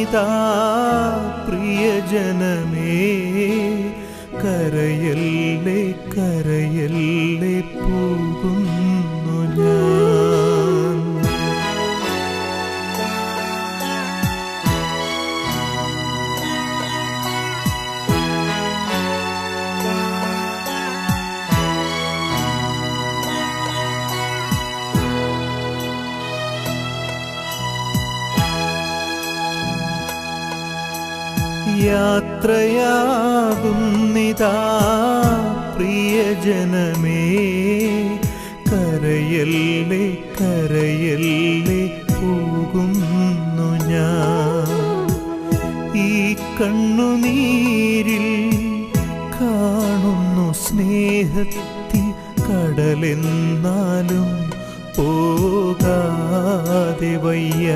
കണ്ണുനീരാകുന്നിതാ പ്രിയജനമേ, കരയല്ലേ കരയല്ലേ പോകുന്നു ഞാൻ. യാത്രയാകുന്നിതാ പ്രിയജനമേ, കരയല്ലേ കരയല്ലേ പോകുന്നു ഞാൻ. ഈ കണ്ണുനീരിൽ കാണുന്നു സ്നേഹത്തിൻ കടലെന്നാലും പോകാതെ വയ്യ.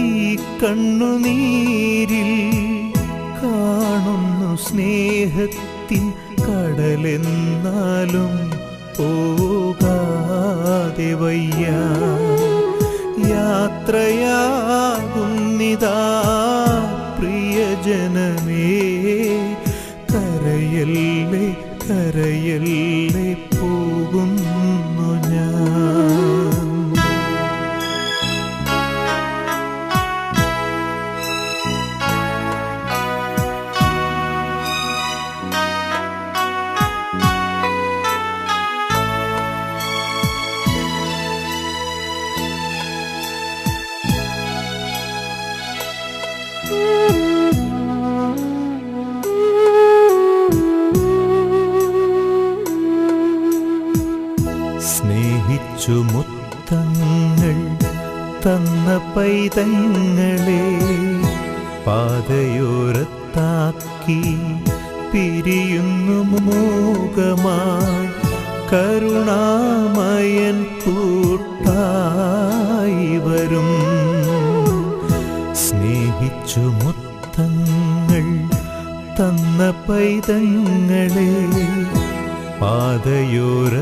ഈ കണ്ണുനീരിൽ കാണുന്നു സ്നേഹത്തിൻ കടലെന്നാലും പോകാതെ വയ്യ. യാത്രയാകുന്നിതാ പ്രിയജനമേ, കരയല്ലേ കരയല്ലേ പോകുന്നു ഞാൻ. സ്നേഹിച്ചു മുത്തങ്ങൾ തന്ന പൈതങ്ങളെ പാതയോരത്താക്കി പിരിയുന്നു മൂകമായി കരുണാമയൻ കൂട്ടായി വരും. സ്നേഹിച്ചു മുത്തങ്ങൾ തന്ന പൈതങ്ങളെ പാതയോരത്താക്കി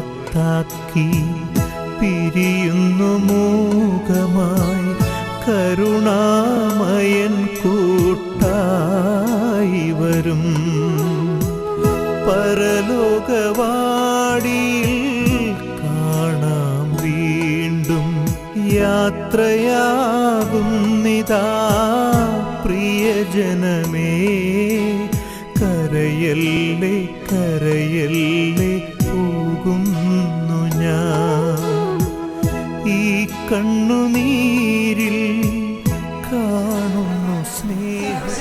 പിരിയുന്നു മൂകമായി കരുണാമയൻ കൂട്ടായി വരും. പരലോകവാടിയിൽ കാണാം വീണ്ടും. യാത്രയാകുന്നിതാ പ്രിയജനമേ, കരയല്ലേ കരയല്ലേ പോകുന്നു ഞാൻ. ഈ കണ്ണുനീരിൽ കാണുന്നു സ്നേഹം.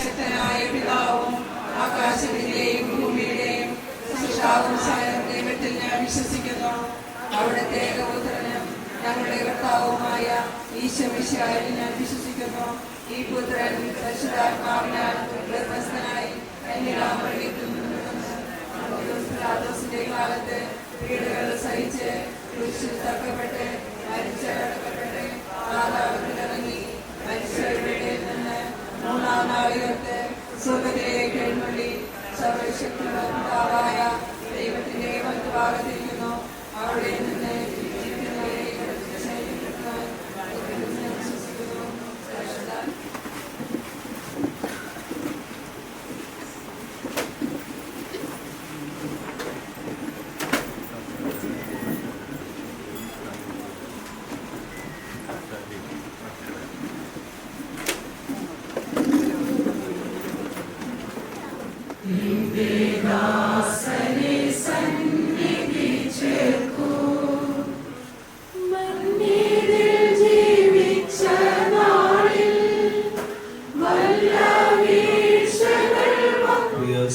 ആകാശത്തിന്റെയും ഭൂമിയുടെയും സൃഷ്ടാവുമായ ദൈവത്തിൽ ഞാൻ വിശ്വസിക്കുന്നു. അവിടുത്തെ ഏകപുത്രനും ഞങ്ങളുടെ കർത്താവുമായ ഈശോമിശിഹായിൽ ഞാൻ വിശ്വസിക്കുന്നു. ഈ പുത്രൻ പരിശുദ്ധാത്മാവിനാൽ ഗർഭസ്ഥനായി എല്ലാം കാലത്ത് പീഡകൾ സഹിച്ച് കുരിശിൽ തറക്കപ്പെട്ട് മരിച്ചടക്കപ്പെട്ട് പാതാളത്തിലിറങ്ങി മരിച്ചവരുടെ ഇടയിൽ നിന്ന് മൂന്നാം നാൾ ഉയർത്ത് സ്വർഗ്ഗത്തിലേക്ക് എഴുന്നള്ളി സർവശക്തിയുള്ള പിതാവായ ദൈവത്തിന്റെ വലത്തുഭാഗത്തിരിക്കുന്നു. അവിടെ നിന്ന്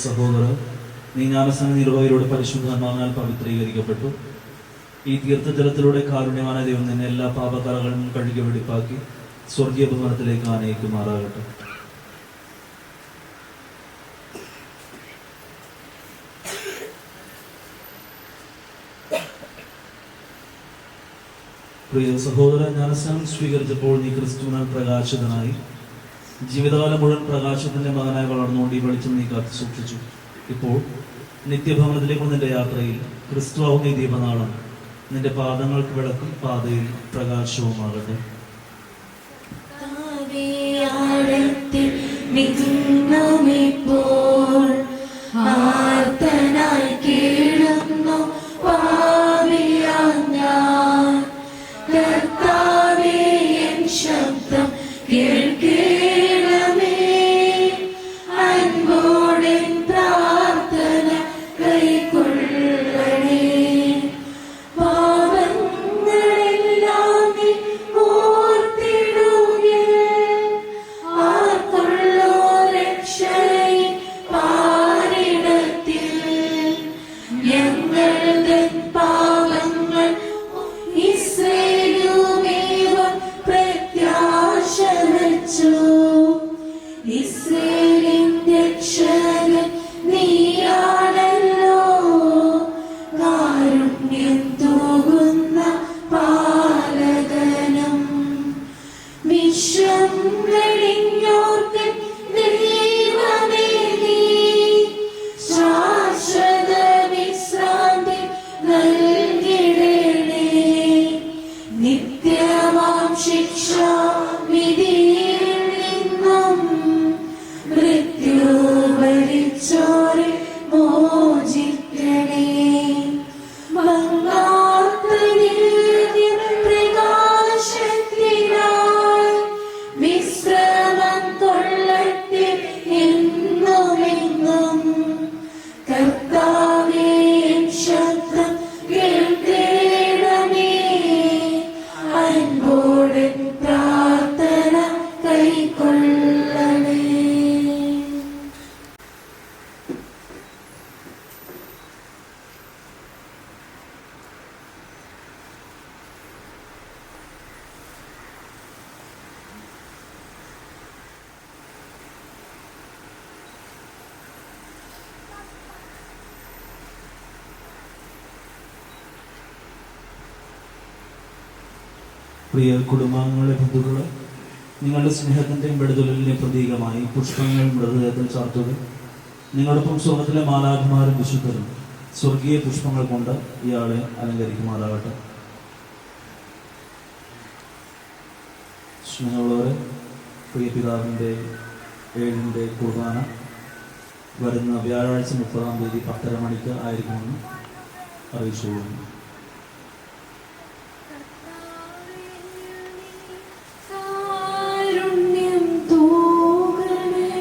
സഹോദര, നീ ജ്ഞാനസ്നാന നിർവഹയിലൂടെ പരിശുദ്ധാത്മാവിനാൽ പവിത്രീകരിക്കപ്പെട്ടു. ഈ തീർത്ഥജലത്തിലൂടെ കാരുണ്യവാന ദൈവം നിന്നെ എല്ലാ പാപകറകളും കഴുകി വെടിപ്പാക്കി സ്വർഗീയ ഭവനത്തിലേക്ക് ആനയിക്കുമാറാകട്ടെ. പ്രിയ സഹോദര, ജ്ഞാനസ്നാനം സ്വീകരിച്ചപ്പോൾ നീ ക്രിസ്തുവിനാൽ പ്രകാശിതനായി ജീവിതകാലം മുഴുവൻ പ്രകാശത്തിന്റെ മകനായി വളർന്നുകൊണ്ട് ഈ വെളിച്ചം നീ കാത്തു സൂക്ഷിച്ചു. ഇപ്പോൾ നിത്യഭവനത്തിലേക്കുള്ള നിന്റെ യാത്രയിൽ ക്രിസ്തുവാകുന്ന ഈ ദീപനാളം നിന്റെ പാദങ്ങൾക്ക് വിളക്കും പാതയിൽ പ്രകാശവുമാകട്ടെ. നിന്നുമിപ്പോൾ ആർത്തനായി കേഴുന്നു പാപിയാം ഞാൻ. കർത്താവേ, എൻ ശബ്ദം കേൾക്കണമേ. അൻപോടെൻ പ്രാർത്ഥന കൈക്കൊള്ളണേ. പാപങ്ങളെല്ലാം നീ ഓർത്തിടുകിൽ ആർക്കുള്ളോ രക്ഷയും പാരിടത്തിൽ. ഞങ്ങളുടെ പാപങ്ങൾ ഇസ്രായേലുമേവം പ്രത്യാശ വച്ചു. ഇസ്രായേലിൻ രക്ഷകൻ നീയാണല്ലോ. കാരുണ്യം തൂകുന്ന പാലകനും വിശ്വം വെടിഞ്ഞോർക്ക് ദൈവമേ നീ ശാശ്വത വിശ്രാന്തി നൽകിടണേ. നിത്യമാം ശിക്ഷാവിധിയിൽ നിന്നും മൃത്യു ഭരിച്ചോരെ മോചിക്കണേ. മങ്ങാത്ത ദിവ്യപ്രകാശത്തിനായി വിശ്രമം കൊള്ളട്ടെ എന്നുമെന്നും. കർത്താവേ, എൻ ശബ്ദം കേൾക്കണമേ. അൻപോടെ പ്രാർത്ഥന കൈക്കൊള്ളണേ. പ്രിയ കുടുംബാംഗങ്ങളെ, ബന്ധുക്കളെ, നിങ്ങളുടെ സ്നേഹത്തിൻ്റെയും വിടുതലിൻ്റെയും പ്രതീകമായി പുഷ്പങ്ങൾ മൃതദേഹത്തിൽ ചാർത്തുക. നിങ്ങളോടൊപ്പം സ്വർഗത്തിലെ മാലാഖമാരും വിശുദ്ധരും സ്വർഗീയ പുഷ്പങ്ങൾ കൊണ്ട് ഇയാളെ അലങ്കരിക്കുമാറാകട്ടെ. സ്നേഹമുള്ളവരെ, പ്രിയ പിതാവിൻ്റെ 7ന്റെ കുർബാന വരുന്ന വ്യാഴാഴ്ച 30-ാം തീയതി 10:30 മണിക്ക് ആയിരിക്കുമെന്ന് അറിയിച്ചുകൊള്ളുന്നു. കാരുണ്യം തൂകണേ.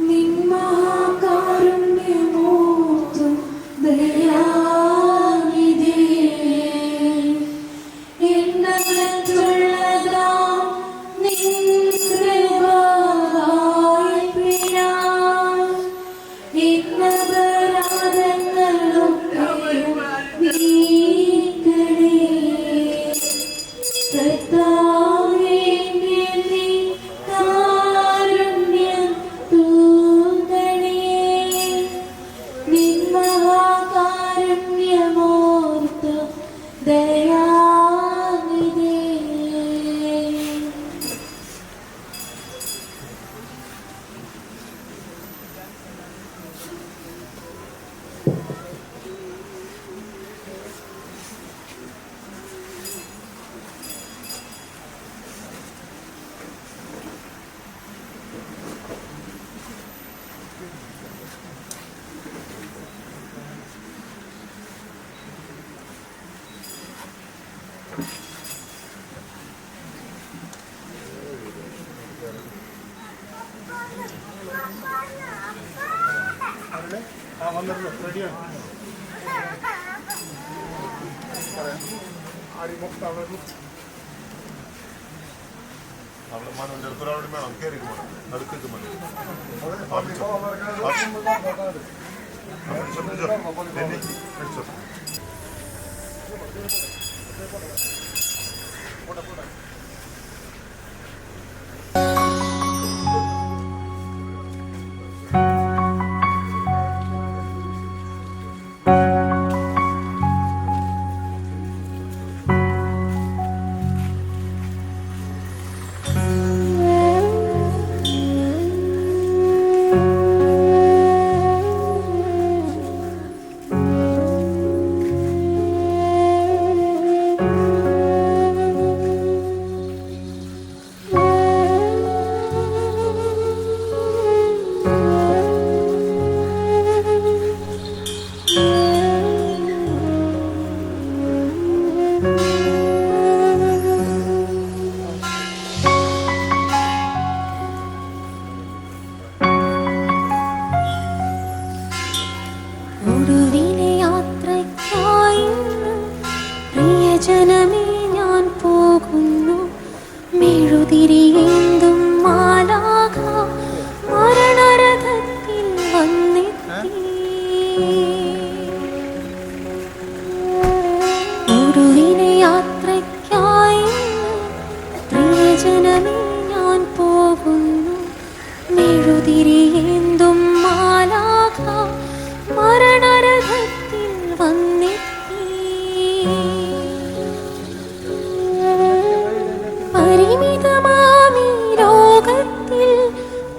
നിൻ മഹാകാരുണ്യമോർത്തു ദയാനിധി. എന്നകത്തുള്ളതാം നിൻ കൃപവായ്പിനാൽ ഇന്നപരാധങ്ങളൊക്കെയും നീക്കണേ. കർത്താവേ, നീ കാരുണ്യം തൂകണേ. നിൻ മഹാകാരുണ്യമോർത്തു ദയാനിധി.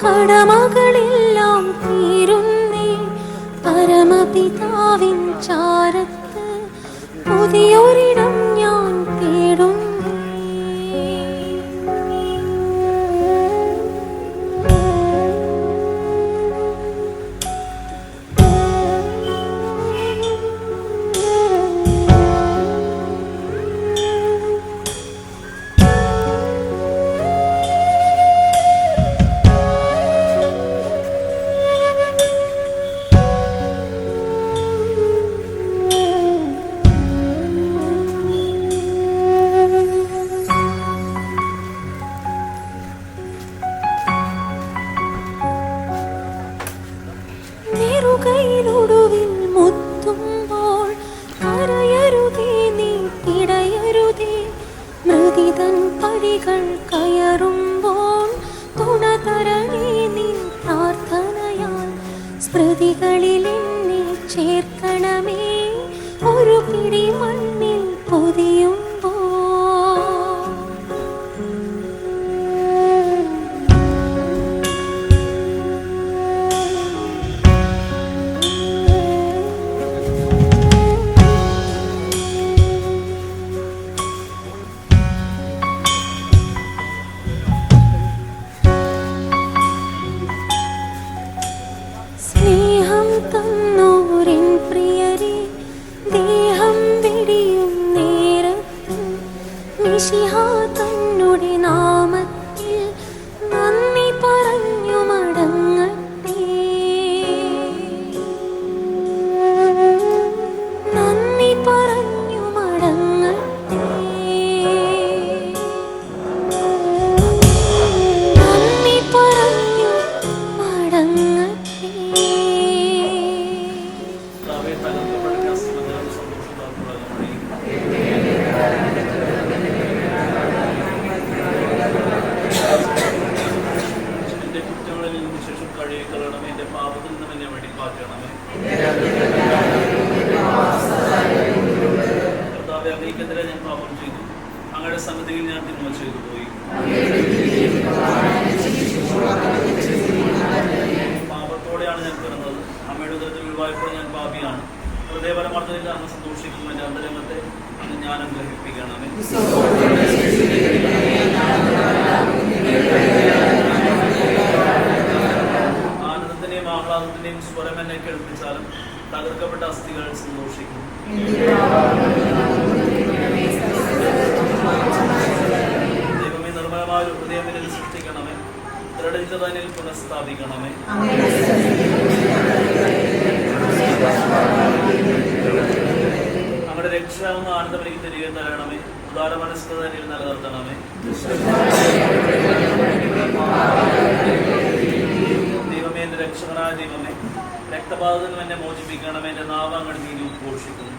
കടമകളെല്ലാം തീരുന്നേ. പരമപിതാവിൻ ചാരത്ത് പുതിയൊരിടം ഞാൻ തേടും. നെറുകയിലൊടുവിൽ മുത്തുമ്പോൾ കരയരുതേ, നീ പിടയരുതേ. മൃതിതൻ പടികൾ കയറുമ്പോൾ തുണ തരണേ നിൻ പ്രാർത്ഥനയാൽ. സ്മൃതികളിൽ എന്നെ ചേർക്കണമേ, ഒരു പിടി മണ്ണിൽ പൊതിയുമ്പോൾ. സ്നേഹം തന്നോരിൻ പ്രിയരെ, ദേഹം വെടിയും നേരത്ത് മിശിഹാ തന്നുടെ നാമത്തിൽ നന്ദി പറഞ്ഞു മടങ്ങട്ടെ. നന്ദി പറഞ്ഞു മടങ്ങട്ടെ. നന്ദി പറഞ്ഞു മടങ്ങട്ടെ. കർത്താവേ, തകർക്കപ്പെടുന്ന അസ്തിമന്ദിരം സന്തോഷത്താൽ എന്റെ കുറ്റങ്ങളിൽ നിന്ന് ശേഷം കഴുകിക്കളയണമേ, എന്റെ പാപത്തിൽ നിന്നും എന്നെ വെടിപ്പാക്കണമേ. കർത്താവേ, അങ്ങേക്കെതിരെ ഞാൻ പാപം ചെയ്തു, അങ്ങയുടെ സന്നിധിയിൽ ഞാൻ തിന്മ ചെയ്തു പോയി. പാപത്തോടെയാണ് ഞാൻ പിറന്നത്, അമ്മയുടെ ഉദരത്തിൽ ഒഴിവായപ്പോൾ ഞാൻ പാപിയാണ്. ഹൃദയപരമാർത്ഥത്തിൽ അങ്ങ് സന്തോഷിക്കുന്നു, എന്റെ അന്തരംഗത്തെ അങ്ങ് ഞാൻ അനുഗ്രഹിപ്പിക്കണമേ. ആനന്ദത്തിന്റെയും ആഹ്ലാദത്തിന്റെയും സ്വരം എന്നെ കേൾപ്പിച്ചാലും തകർക്കപ്പെട്ട അസ്ഥികൾ സന്തോഷിക്കും. ദൈവമേ, നിർമ്മലമായ ഒരു ഹൃദയം എന്നിൽ സൃഷ്ടിക്കണമേ, ദൃഢചിത്തത എന്നിൽ പുനഃസ്ഥാപിക്കണമേ. അങ്ങയുടെ രക്ഷാവുന്ന ആനന്ദം എനിക്ക് തിരികെ തരണമേ, ഉദാര മനസ്കത എന്നിൽ നിലനിർത്തണമേ. ദൈവമേ, എന്റെ രക്ഷകനായ ദൈവമേ, രക്തപാതത്തിൽ എന്നെ മോചിപ്പിക്കണമേ, എന്റെ നാവ് അങ്ങോട്ട് നീതി ഉദ്ഘോഷിക്കുന്നു.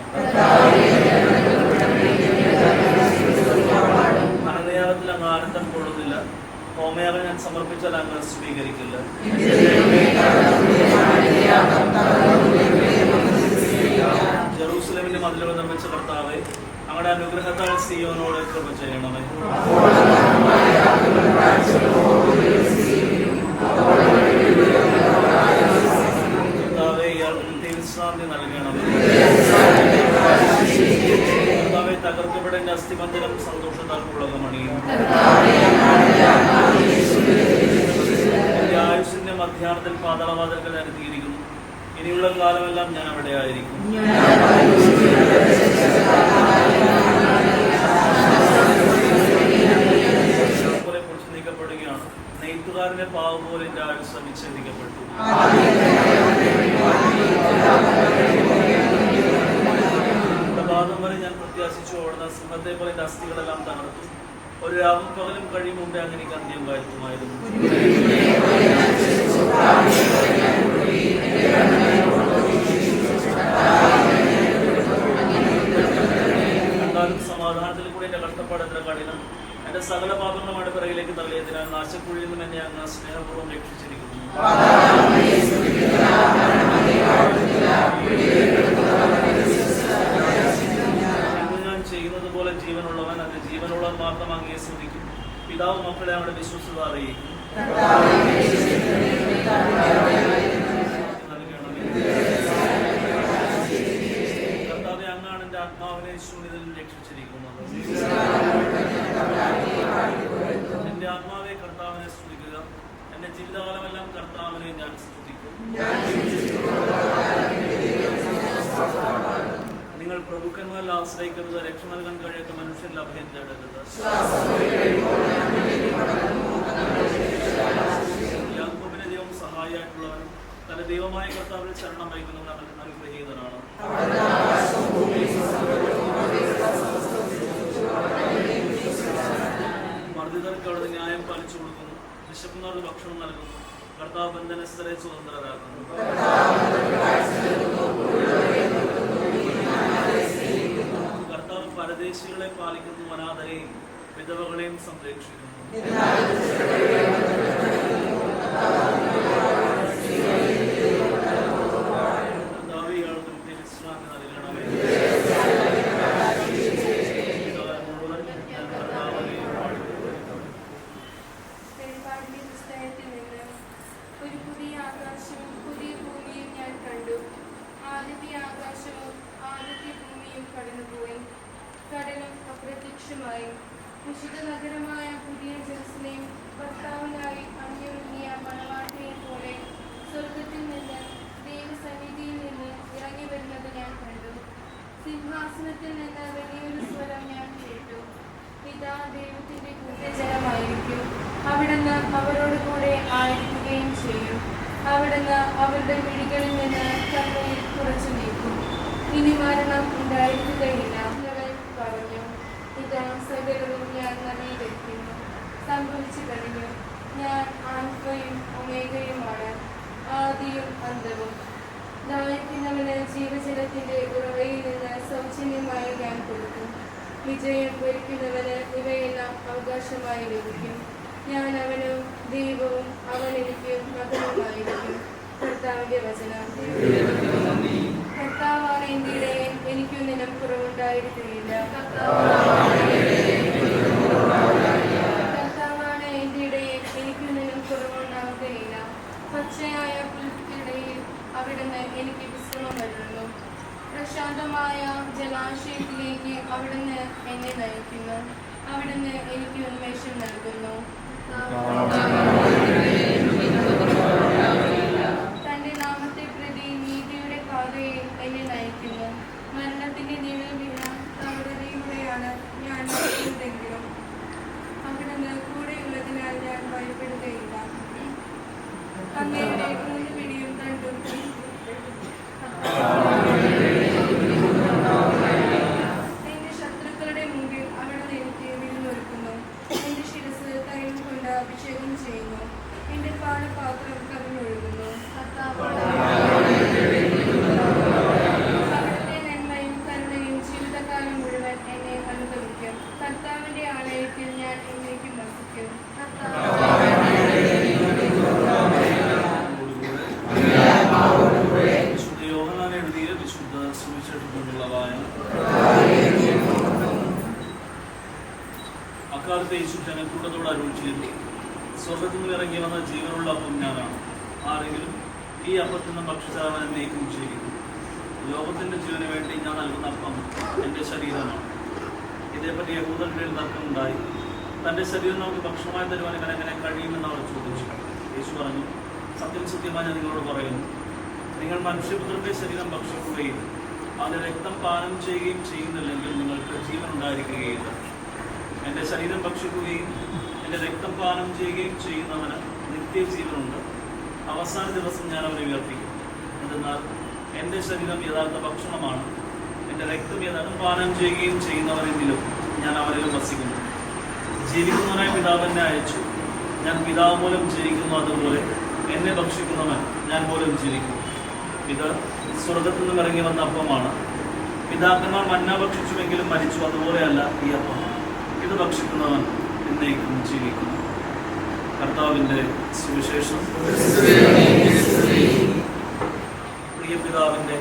അനന്തയാഗത്തിൽ അങ്ങ് ആനന്ദം കൊള്ളുന്നില്ല, ഹോമയാഗം ഞാൻ സമർപ്പിച്ചാൽ അങ്ങ് സ്വീകരിക്കില്ല. ജെറൂസലേമിന്റെ മതിലുകൾ നിർമ്മിച്ച കർത്താവേ, അങ്ങയുടെ അനുഗ്രഹത്താൽ സിയോനോട് കൃപ ചെയ്യണമേ. കർത്താവേ, ഇയാൾക്ക് നിത്യവിശ്രാന്തി നൽകണമേ. കർത്താവേ, തകർക്കപ്പെടേണ്ട അസ്ഥിമന്ദിരം സന്തോഷത്താൽ പുളകമണിയും. എന്റെ ആയുഷിന്റെ മധ്യാഹ്നത്തിൽ പാതാളവാതിൽക്കൽ അനുഗ്രഹിക്കുന്നു, ഇനിയുള്ള കാലമെല്ലാം ഞാൻ അവിടെ ആയിരിക്കും. കുറിച്ച് നീക്കപ്പെടുകയാണ്, നെയ്ത്തുകാരന്റെ പാവം പോലെ എന്റെ ആയുസ് വിച്ഛേദിക്കപ്പെട്ടു. പ്രഭാതം വരെ ഞാൻ പ്രത്യാശിച്ചു ഓടുന്ന സിംഹത്തെ പോലെ എന്റെ അസ്ഥികളെല്ലാം തകർത്തു. ഒരു രാവും പകലും കഴിയും മുമ്പേ അങ്ങനെ എനിക്ക് അന്ത്യം വരുത്തുമായിരുന്നു. കണ്ടാലും സമാധാനത്തിൽ കൂടി എന്റെ കഷ്ടപ്പാട് എത്ര കഠിനം. എന്റെ സകല പാപങ്ങളും അടുപ്പിറയിലേക്ക് തള്ളിയതിനാൽ നാശക്കുഴിയിൽ നിന്നും എന്നെ അങ്ങ് സ്നേഹപൂർവ്വം രക്ഷിച്ചിരിക്കുന്നു. ഞാൻ ചെയ്യുന്നത് പോലെ ജീവനുള്ളവൻ, അത് ജീവനുള്ളവൻ മാത്രം അങ്ങയെ സ്തുതിക്കും. പിതാവ് മക്കളെ അവിടെ വിശ്വസ്തത അറിയിക്കും. കർത്താവേ, അങ്ങാണ് എൻ്റെ ആത്മാവിനെ ശൂന്യതയിൽ രക്ഷിച്ചിരിക്കുന്നത്. എൻ്റെ ആത്മാവെ കർത്താവിനെ സ്തുതിക്കുക. എൻ്റെ ജീവിതകാലമെല്ലാം കർത്താവിനെ ഞാൻ സ്തുതിക്കും. നിങ്ങൾ പ്രഭുക്കന്മാരിൽ ആശ്രയിക്കരുത്, രക്ഷ നൽകാൻ കഴിയാത്ത മനുഷ്യരിൽ അഭയം തേടരുത്. യാക്കോബിന്റെ ദൈവം സഹായിയായിട്ടുള്ളവനും തന്റെ ദൈവമായ കർത്താവിൽ ശരണം വഹിക്കുന്നവൻ അവൻ അനുഗ്രഹീതനാണ്. മർദ്ദിതർക്ക് അവിടെ ന്യായം പാലിച്ചു കൊടുക്കുന്നു, വിശക്കുന്നവർക്ക് ഭക്ഷണം നൽകുന്നു, കർത്താവ് ബന്ധനസ്ഥരെ സ്വതന്ത്രരാക്കുന്നു. കർത്താവ് പരദേശികളെ പാലിക്കുന്നു, അനാഥരെയും വിധവകളെയും സംരക്ഷിക്കുന്നു. കർത്താവ് ഇയാൾക്ക് വിശ്രാന്തി നൽകണമേ. ഒരു പുതിയ ആകാശവും പുതിയ ഭൂമിയും ഞാൻ കണ്ടു. ആദ്യത്തെ ആകാശവും ആദ്യത്തെ ഭൂമിയും കടന്നുപോയി, കടലും അപ്രത്യക്ഷമായി. വിശുദ്ധ നഗരമായ പുതിയ ജെറുസലേം ഭർത്താവിനായി അണിയൊരുങ്ങിയ മണവാട്ടിയെ പോലെ സ്വർഗത്തിൽ നിന്ന് ദൈവസന്നിധിയിൽ നിന്ന് ഇറങ്ങി വരുന്നത് ഞാൻ കണ്ടു. സിംഹാസനത്തിൽ നിന്ന് വലിയൊരു സ്വരം ഞാൻ കേട്ടു. ഇതാ ദൈവത്തിന്റെ കൂട്ടജനമായിരിക്കും. അവിടുന്ന് അവരോട് കൂടെ ആയിരിക്കുകയും ചെയ്യും. അവിടുന്ന് അവരുടെ പിടികളിൽ നിന്ന് കണ്ണീർ കുറച്ചു നീക്കും. ഇനി മരണം ഉണ്ടായിരിക്കുകയില്ല. അവൻ പറഞ്ഞു, ഇതാ സകലവും ഞാൻ നവീകരിക്കുന്നു. സംഭവിച്ചു കഴിഞ്ഞു. ഞാൻ ആൽഫയും ഒമേഗയുമാണ്, ആദിയും അന്തവും. ദാഹിക്കുന്നവന് ജീവജലത്തിന്റെ ഉറവയിൽ നിന്ന് സൗജന്യമായി ഞാൻ കൊടുക്കും. വിജയം വരിക്കുന്നവന് ഇവയെല്ലാം അവകാശമായി ലഭിക്കും. ഞാൻ അവനും ദൈവവും അവൻ എനിക്ക് മകനുമായിരിക്കും. കർത്താവിന്റെ വചനം. കർത്താവാണ് എൻ്റെ ഇടയൻ, എനിക്കൊന്നിനും കുറവുണ്ടായിരിക്കുകയില്ല. കർത്താവാണ് എൻ്റെ ഇടയൻ, എനിക്കൊന്നിനും കുറവുണ്ടാവുകയില്ല. പച്ചയായ പുൽക്കിടയിൽ അവിടുന്ന് എനിക്ക് വിശ്രമം നൽകുന്നു. പ്രശാന്തമായ ജലാശയത്തിലേക്ക് അവിടുന്ന് എന്നെ നയിക്കുന്നു. അവിടുന്ന് എനിക്ക് ഉന്മേഷം നൽകുന്നു. തന്റെ നാമത്തെ പ്രതി നീതിയുടെ പാതയിൽ എന്നെ നയിക്കുന്നു. മരണത്തിന്റെ നിഴൽ വീണ താഴ്വരയിലൂടെയാണ് ഞാൻ നടക്കുന്നതെങ്കിലും അവിടുന്ന് കൂടെയുള്ളതിനാൽ ഞാൻ ഭയപ്പെടുകയില്ല. അങ്ങയുടെ 3 പിടിയും തണ്ടും എന്റെ ശത്രുക്കളുടെ മുമ്പിൽ അവിടുന്ന് എനിക്ക് വിരുന്നൊരുക്കുന്നു. എന്റെ ശിരസ് തൈലം കൊണ്ട് അഭിഷേകം ചെയ്യുന്നു. എന്റെ പാനപാത്രം കവിഞ്ഞൊഴുകുന്നു. അവിടുത്തെ നന്മയും കരുണയും ജീവിതകാലം മുഴുവൻ എന്നെ അനുഗമിക്കും. കർത്താവിന്റെ ആലയത്തിൽ ഞാൻ എന്നേക്കും വസിക്കും. അക്കാലത്ത് യേശു ജനക്കൂട്ടത്തോട് അരുളി ചെയ്തു, സ്വർഗ്ഗത്തിൽ നിന്ന് ഇറങ്ങി വന്ന ജീവനുള്ള അപ്പം ഞാനാണ്. ആരെങ്കിലും ഈ അപ്പത്തിൽ നിന്ന് ഭക്ഷിച്ചാൽ അവൻ എന്നേക്കും ജീവിക്കും. ലോകത്തിന്റെ ജീവന് വേണ്ടി ഞാൻ നൽകുന്ന അപ്പം എൻ്റെ ശരീരമാണ്. ഇതേപ്പറ്റി യഹൂദരുടെ തർക്കമുണ്ടായി. തൻ്റെ ശരീരം നമുക്ക് ഭക്ഷണമായി തരുവാൻ ഇവൻ എങ്ങനെ കഴിയുമെന്ന് അവർ ചോദിച്ചു. യേശു പറഞ്ഞു, സത്യം സത്യമായി ഞാൻ നിങ്ങളോട് പറയുന്നു, നിങ്ങൾ മനുഷ്യപുത്രന്റെ ശരീരം ഭക്ഷിക്കുകയും അതിന്റെ രക്തം പാനം ചെയ്യുകയും ചെയ്യുന്നില്ലെങ്കിൽ നിങ്ങൾക്ക് ജീവൻ ഉണ്ടായിരിക്കുകയില്ല. എൻ്റെ ശരീരം ഭക്ഷിക്കുകയും എൻ്റെ രക്തം പാനം ചെയ്യുകയും ചെയ്യുന്നവന് നിത്യജീവനുണ്ട്. അവസാന ദിവസം ഞാൻ അവനെ ഉയർപ്പിക്കും. എന്തെന്നാൽ എൻ്റെ ശരീരം യഥാർത്ഥ ഭക്ഷണമാണ്, എൻ്റെ രക്തം യഥാർത്ഥം പാനം ചെയ്യുകയും ചെയ്യുന്നവരെങ്കിലും ഞാൻ അവരിലും വസിക്കുന്നു. ജീവിക്കുന്നവനായ പിതാവ് എന്നെ അയച്ചു. ഞാൻ പിതാവ് മൂലം ജീവിക്കുന്നു, അതുപോലെ എന്നെ ഭക്ഷിക്കുന്നവൻ ഞാൻ മൂലം ജീവിക്കും. ഇത് സ്വർഗത്തിൽ നിന്നും ഇറങ്ങി വന്ന അപ്പമാണ്. പിതാക്കന്മാർ മന്ന ഭക്ഷിച്ചുവെങ്കിലും മരിച്ചു, അതുപോലെയല്ല ഈ അപ്പം. ഇത് ഭക്ഷിക്കുന്നവൻ എന്നേക്കും ജീവിക്കുന്നു. കർത്താവിൻ്റെ സുവിശേഷം. പ്രിയ പിതാവിൻ്റെ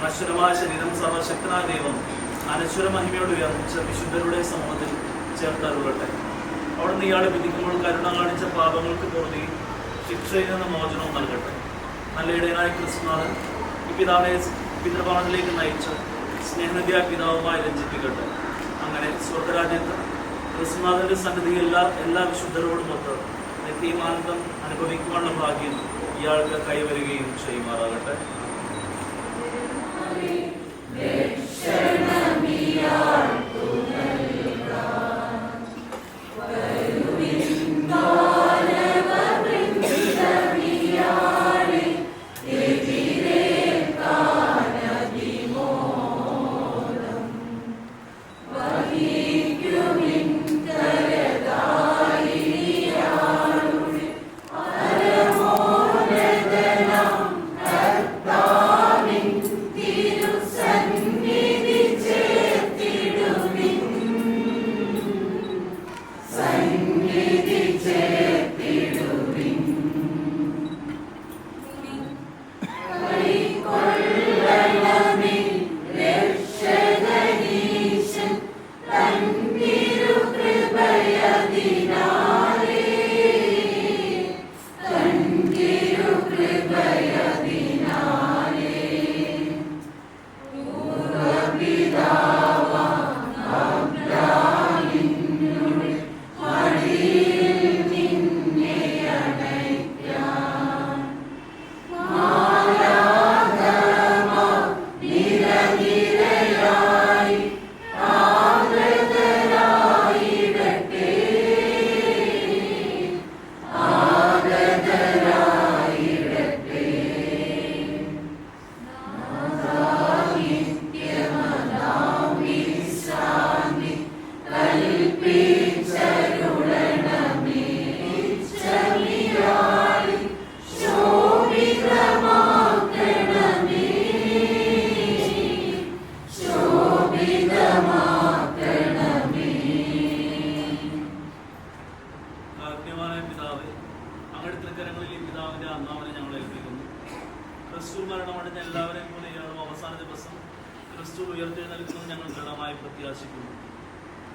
നശ്വരമായ ശരീരം സർവശക്തനായ ദൈവം അനശ്വര മഹിമയോട് ഉയർപ്പിച്ച വിശുദ്ധരുടെ സമൂഹത്തിൽ ചേർത്തരുളട്ടെ. അവിടുന്ന് ഇയാളെ വിധിക്കുമ്പോൾ കരുണ കാണിച്ച പാപങ്ങൾക്ക് പുറമേ ശിക്ഷയിൽ നിന്ന് മോചനവും നൽകട്ടെ. നല്ല ഇടയനായ ക്രിസ്തുനാഥൻ ഈ പിതാവിനെ പിതൃഭവനത്തിലേക്ക് നയിച്ച് സ്നേഹനിധിയായ പിതാവുമായി രഞ്ജിപ്പിക്കട്ടെ. അങ്ങനെ സ്വർഗരാജ്യത്ത് ക്രിസ്തുനാഥന്റെ സന്നിധി എല്ലാ വിശുദ്ധരോടുമൊത്ത് നിത്യമാനന്ദം അനുഭവിക്കുവാനുള്ള ഭാഗ്യം ഇയാൾക്ക് കൈവരുകയും ചെയ്യുമാറാകട്ടെ.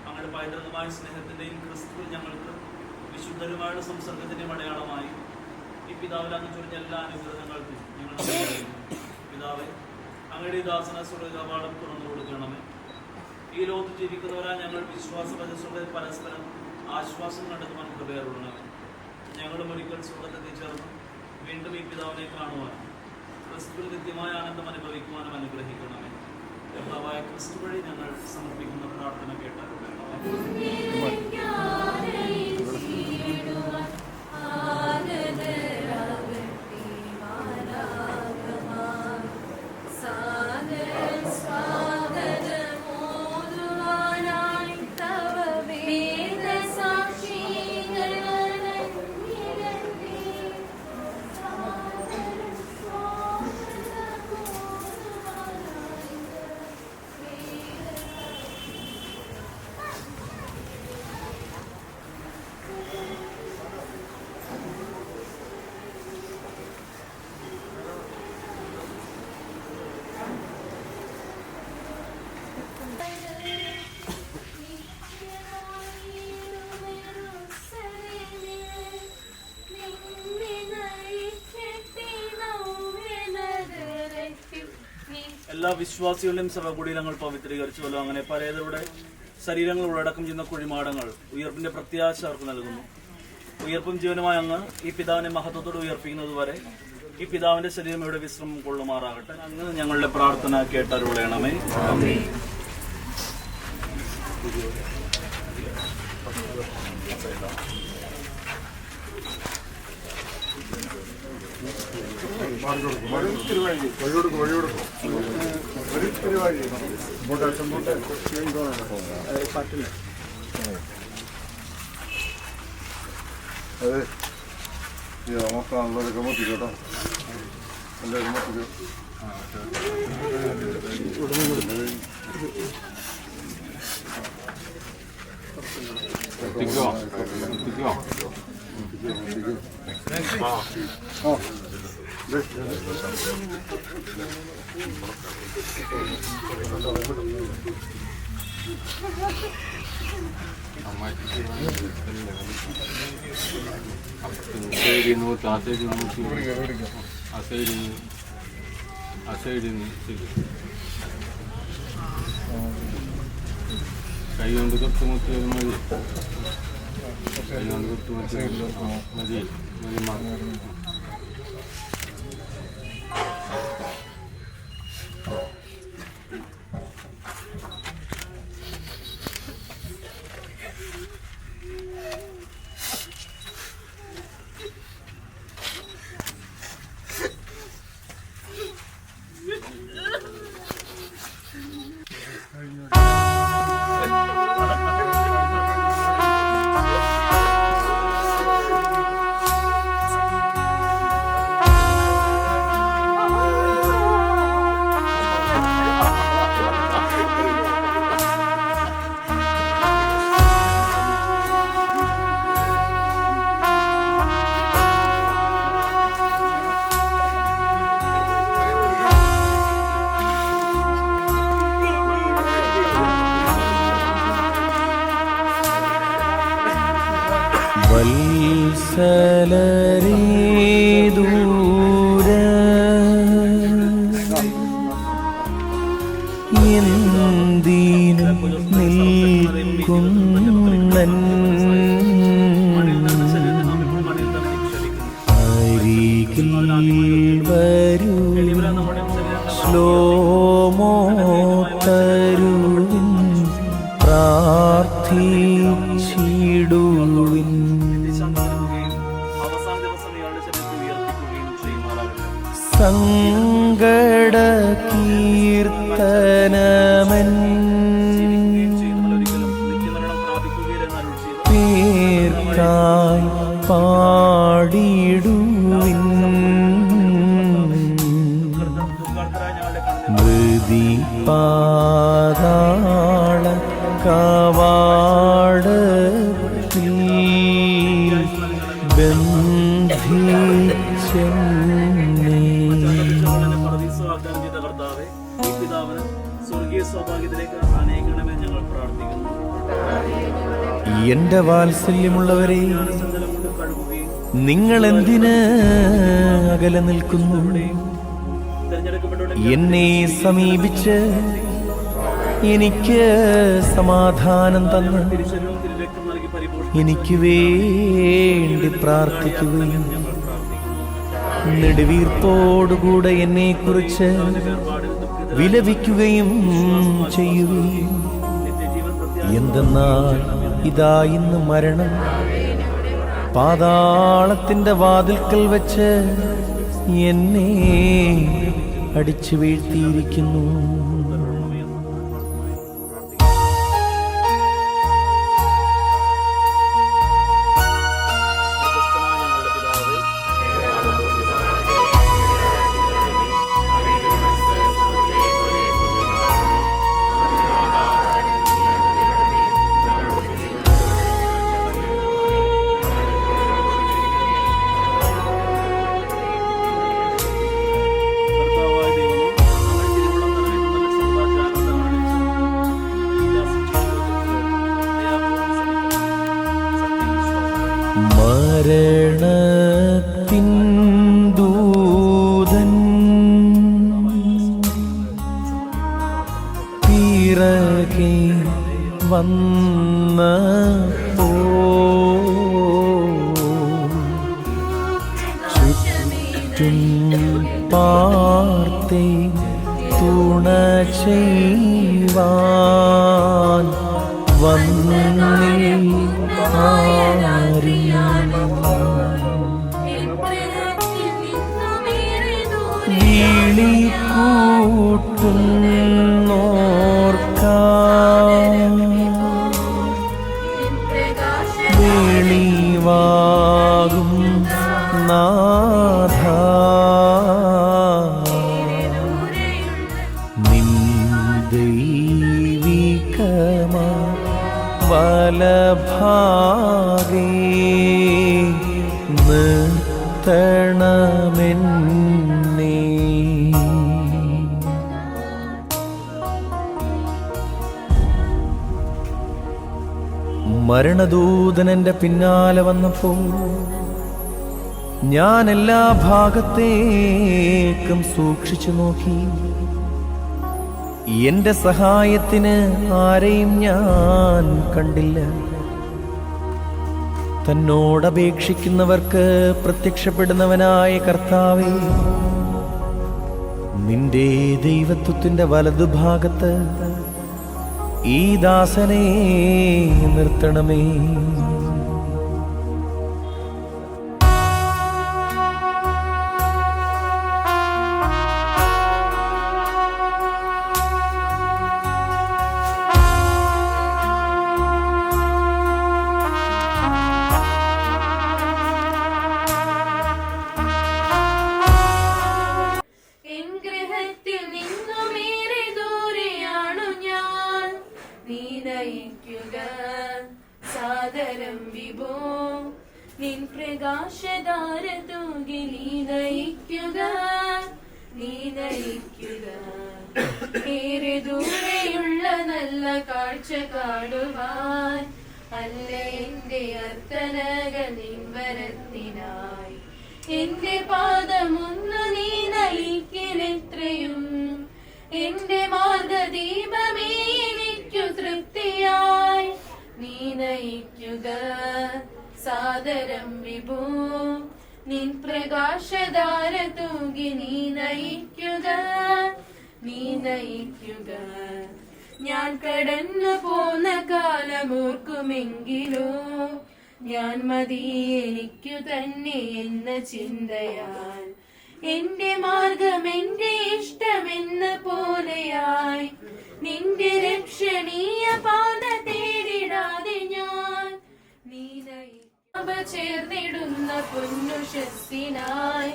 അങ്ങയുടെ പൈതൃകമായ സ്നേഹത്തിന്റെയും ക്രിസ്തുവിൽ ഞങ്ങൾക്ക് വിശുദ്ധരുമായുള്ള സംസർഗത്തിന്റെയും അടയാളമായി ഈ പിതാവിൽ അങ്ങ് ചൊരിഞ്ഞ എല്ലാ അനുഗ്രഹങ്ങൾക്കും ഞങ്ങൾ പിതാവെ അങ്ങയുടെ ദാസന സ്വർഗ്ഗകവാടം തുറന്നു കൊടുക്കണമേ. ഈ ലോകത്ത് ജീവിക്കുന്നവരാ ഞങ്ങൾ വിശ്വാസപരസ്പരം പരസ്പരം ആശ്വാസം കണ്ടെത്തുവാൻ കൃപയരുള്ളണമേ. ഞങ്ങളും ഒരിക്കൽ സ്വർഗ്ഗത്തിൽ ചേർന്ന് വീണ്ടും ഈ പിതാവിനെ കാണുവാനും ക്രിസ്തുവിൽ നിത്യമായ ആനന്ദം അനുഭവിക്കുവാനും അനുഗ്രഹിക്കണമേ. കർത്താവായ ക്രിസ്തു വഴി ഞങ്ങൾ സമർപ്പിക്കുന്ന പ്രാർത്ഥന കേട്ടാൽ എല്ലാ വിശ്വാസികളുടെയും സഭകുടീരങ്ങൾ പവിത്രീകരിച്ചുവല്ലോ. അങ്ങനെ പരേതരുടെ ശരീരങ്ങൾ ഉള്ളടക്കം ചെയ്യുന്ന കുഴിമാടങ്ങൾ ഉയർപ്പിന്റെ പ്രത്യാശ അവർക്ക് നൽകുന്നു. ഉയർപ്പും ജീവനുമായ അങ്ങ് ഈ പിതാവിനെ മഹത്വത്തോട് ഉയർപ്പിക്കുന്നത് വരെ ഈ പിതാവിന്റെ ശരീരം ഇവിടെ വിശ്രമം കൊള്ളുമാറാകട്ടെ. അങ്ങ് ഞങ്ങളുടെ പ്രാർത്ഥന കേട്ടരുളയണമേ. അതെ നമുക്കാണുള്ളതൊക്കെ മൊത്തിക്കോട്ടോ എല്ലാവരും മൊത്തിക്കോ. കൈ കൊണ്ട് കുത്തുമുത്തി മതി. കൈ കൊണ്ട് കുത്തുമുത്തി മതി മതി. വത്സലരേ ദൂര എന്തിനും നിൽക്കുന്നൻ അരികിൽ വരൂ ശ്ലോമോ തരുവിൻ പ്രാർത്ഥിച്ചിടുവിൻ. സങ്കട കീർത്തനമൻ പേർക്കായി പാടിടുവിൻ. മൃതി പാതാള കവാടത്തിൽ ബന്ധിച്ചെന്നെ. എന്റെ വാത്സല്യമുള്ളവരെ, നിങ്ങൾ എന്തിന് അകലെ നിൽക്കുന്നു? എന്നെ സമീപിച്ച് എനിക്ക് സമാധാനം തന്ന് എനിക്ക് വേണ്ടി പ്രാർത്ഥിക്കുകയും നെടുവീർപ്പോടുകൂടെ എന്നെക്കുറിച്ച് വിലപിക്കുകയും ചെയ്യുകയും. എന്തെന്നാൽ ഇതാ ഇന്ന് മരണം പാതാളത്തിന്റെ വാതിൽക്കൽ വെച്ച് എന്നെ അടിച്ചു വീഴ്ത്തിയിരിക്കുന്നു. മരണത്തിൻ ദൂതൻ പിറകെ വന്നപ്പോ ചുറ്റും പാർത്തേ തുണ ചെയ്യുവാൻ വന്നിൽ വെളിവാകും നാഥ നിൻ ദൈവികമാ വലഭാഗേ നിർത്തണമെന്നേ. മരണദൂതൻ എൻ്റെ പിന്നാലെ വന്നപ്പോൾ ഞാൻ എല്ലാ ഭാഗത്തേക്കും സൂക്ഷിച്ചു നോക്കി. എന്റെ സഹായത്തിന് ആരെയും ഞാൻ കണ്ടില്ല. തന്നോടപേക്ഷിക്കുന്നവർക്ക് പ്രത്യക്ഷപ്പെടുന്നവനായ കർത്താവേ, നിന്റെ ദൈവത്വത്തിന്റെ വലതുഭാഗത്ത് ഈ ദാസനെ നിർത്തണമേ. സാദരം വിഭോ നിൻ പ്രകാശധാര തൂകി നീ നയിക്കുക. ഏറെ ദൂരെയുള്ള നല്ല കാഴ്ച കാണുവാൻ അല്ല എന്റെ അർത്ഥനകൾ നിൻവരത്തിനായി. എന്റെ പാദമൊന്നു നീ നയിക്കലെത്രയും എന്റെ മാർഗദീപമേ എനിക്കു തൃപ്തിയായി. നീ നയിക്കുക സാദരം വിഭോ നിൻ പ്രകാശധാര തൂകി നീ നയിക്കുക. ഞാൻ കടന്നു പോന്ന കാലമോർക്കുമെങ്കിലോ ഞാൻ മതി എനിക്കു തന്നെ എന്ന ചിന്തയാൽ എന്റെ മാർഗം എന്റെ ഇഷ്ടമെന്ന പോലെയായി. നിന്റെ രക്ഷണീയ പാത തേടിടാതെ ഞാൻ നീ ചേർന്നിടുന്ന പൊന്നുഷത്തിനായി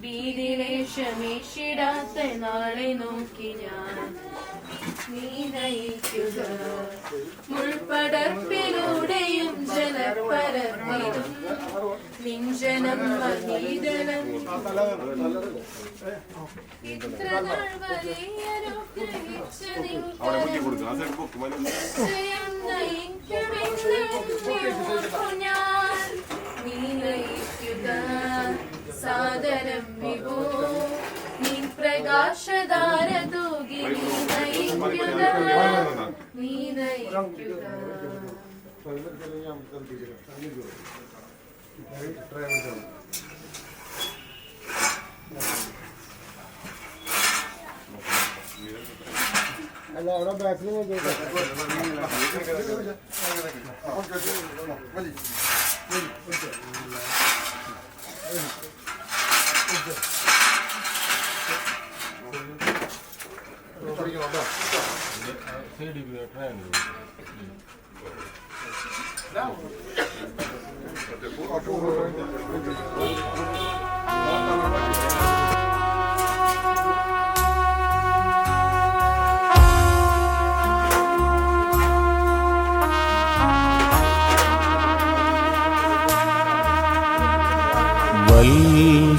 ഭീതിലേശമേഷിടാത്ത നാളെ നോക്കി ഞാൻ. നീ നയിക്കുക മുൾപ്പടർപ്പിലൂടെയും ജലപ്പരപ്പിലും നിഞ്ചനം മഹീതനം ഇത്ര നാൾ വരെ അനുഗ്രഹിച്ച നിശ്ചയം നയിക്കുമെന്ന് ഞാൻ. നീ നയിക്കുക സാദരം വിഭോ നിൻ പ്രകാശധാര തൂകി നീ നയിക്കുക. അല്ല അവിടെ ബാക്കിൽ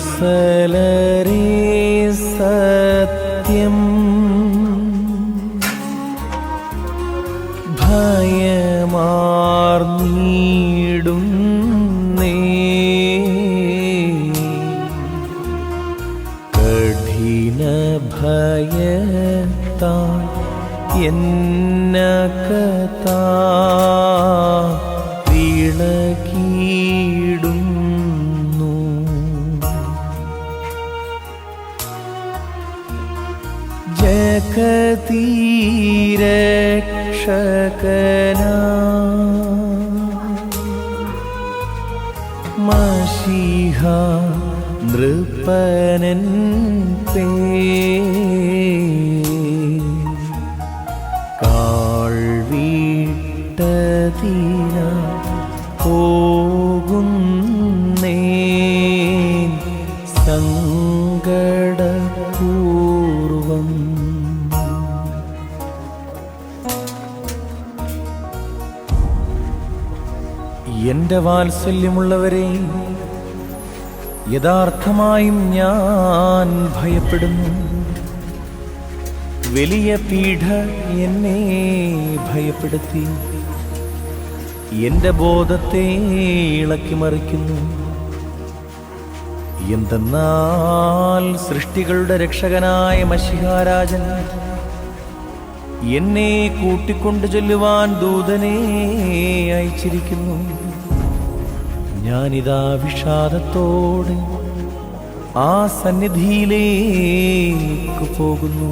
വത്സലരേ സത്യം ഭയമാർന്നിടുന്നേ കഠിന ഭയത്താ എന്നകത്താ വിളകിടുന്നു. ജഗതീരക്ഷകനാ മശീഹ നൃപനൻ പേ കാൾവീട്ടതിന പോകുന്നേ സങ്കടപൂർവം. എന്റെ വാത്സല്യമുള്ളവരെ, യഥാർത്ഥമായും ഞാൻ ഭയപ്പെടുന്നു. വലിയ പീഡ എന്നെ ഭയപ്പെടുത്തി. എന്റെ ബോധത്തെ ഇളക്കിമറിക്കുന്നു. എന്തെന്നാൽ സൃഷ്ടികളുടെ രക്ഷകനായ മശിഹാരാജൻ എന്നെ കൂട്ടിക്കൊണ്ടു ചെല്ലുവാൻ ദൂതനെ അയച്ചിരിക്കുന്നു. ഞാനിതാ വിഷാദത്തോടെ ആ സന്നിധിയിലേക്ക് പോകുന്നു.